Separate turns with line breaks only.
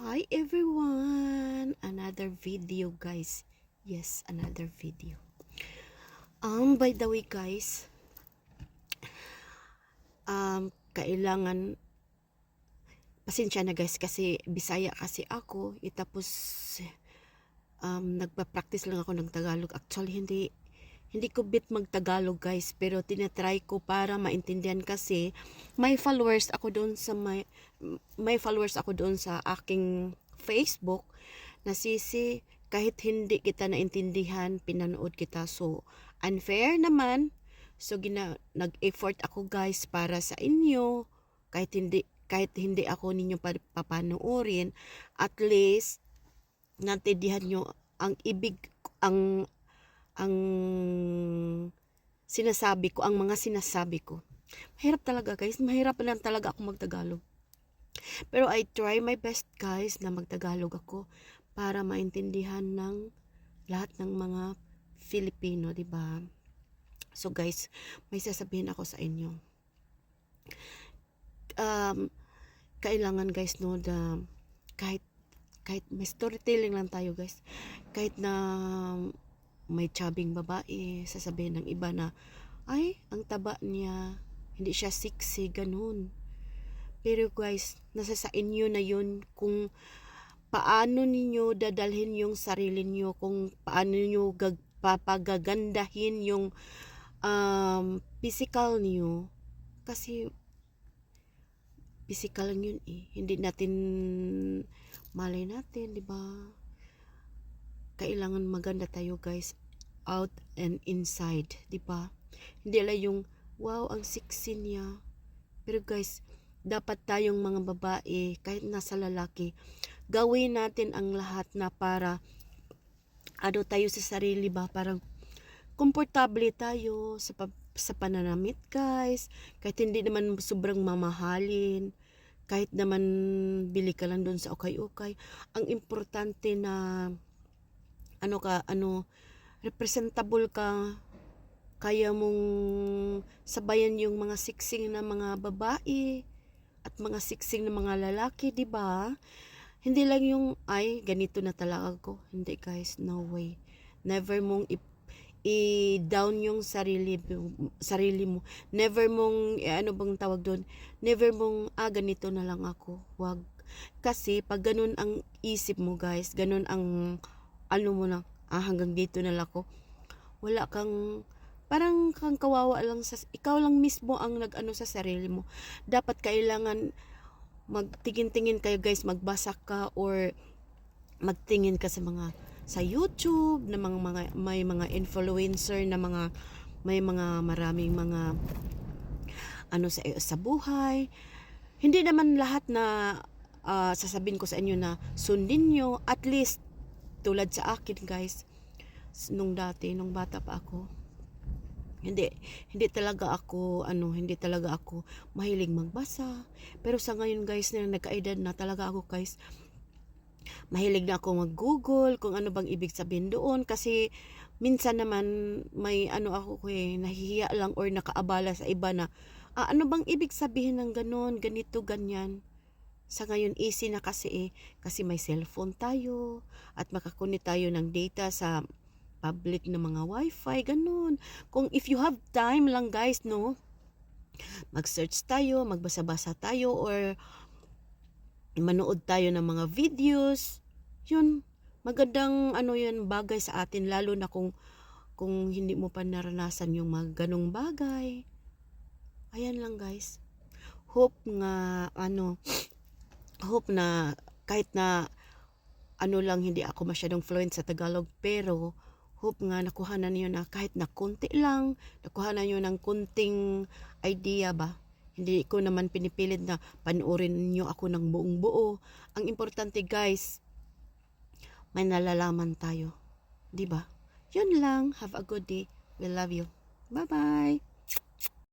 Hi everyone! Another video guys. Yes, another video. By the way guys, kailangan pasensya na guys kasi Bisaya kasi ako, tapos nagpa-practice lang ako ng Tagalog. Actually hindi ko bit mag-Tagalog guys, pero tinatry ko para maintindihan kasi may followers ako doon sa may followers ako doon sa aking Facebook na sisi kahit hindi kita naintindihan, pinanood kita. So, unfair naman. So, nag-effort ako guys para sa inyo. Kahit hindi ako ninyo papanoorin, at least naintindihan nyo ang ang sinasabi ko, ang mga sinasabi ko. Mahirap talaga guys, mahirap lang talaga ako magtagalog. Pero I try my best guys na magtagalog ako para maintindihan ng lahat ng mga Filipino, di ba? So guys, may sasabihin ako sa inyo. Kailangan guys no na kahit may storytelling lang tayo guys, kahit na may tsabing babae, sasabihin ng iba na, ay, ang taba niya, hindi siya sexy, ganun. Pero guys, nasa sa inyo na yun kung paano ninyo dadalhin yung sarili niyo, kung paano niyo papagagandahin yung physical niyo. Kasi, physical lang yun eh. Hindi natin, malay natin, di ba? Kailangan maganda tayo guys, out and inside, di ba? Hindi lang yung wow, ang sexy niya. Pero guys, dapat tayong mga babae, kahit nasa lalaki, gawin natin ang lahat na para tayo sa sarili ba, parang komportable tayo sa pananamit guys, kahit hindi naman sobrang mamahalin, kahit naman bili ka lang doon sa ukay-ukay. Ang importante na representable ka, kaya mong sabayan yung mga siksing na mga babae at mga siksing na mga lalaki, di ba? Hindi lang yung ay ganito na talaga ako. Hindi guys, no way. Never mong i-down yung sarili mo. Never mong ano bang tawag doon? Never mong ganito na lang ako. Wag. Kasi pag ganun ang isip mo guys, ganun ang mo na, hanggang dito na lang ako. Wala kang, parang kang kawawa lang ikaw lang mismo ang nag-ano sa sarili mo. Dapat kailangan magtingin-tingin kayo guys, magbasa ka or magtingin ka sa YouTube na may mga influencer na may mga maraming mga sa buhay. Hindi naman lahat na sasabihin ko sa inyo na sundin nyo. At least tulad sa akin guys, nung bata pa ako, hindi talaga ako mahilig magbasa. Pero sa ngayon guys, na nagkaedad na talaga ako guys, mahilig na ako mag-google kung ano bang ibig sabihin doon. Kasi minsan naman may ako nahihiya lang or nakaabala sa iba na ano bang ibig sabihin ng ganon, ganito, ganyan. Sa ngayon easy na kasi may cellphone tayo at makakunik tayo ng data sa public na mga wifi, ganun. Kung if you have time lang guys, no, mag-search tayo, magbasa-basa tayo, or manood tayo ng mga videos. Yun, magandang yun, bagay sa atin, lalo na kung hindi mo pa naranasan yung mga ganong bagay. Ayan lang guys. Hope na kahit na lang hindi ako masyadong fluent sa Tagalog, pero hope nga nakuhanan niyo na kahit na konti lang, nakuhanan niyo ng konting idea ba. Hindi ko naman pinipilit na panoorin niyo ako ng buong buo. Ang importante guys, may nalalaman tayo, di ba? Yun lang. Have a good day. We love you. Bye bye.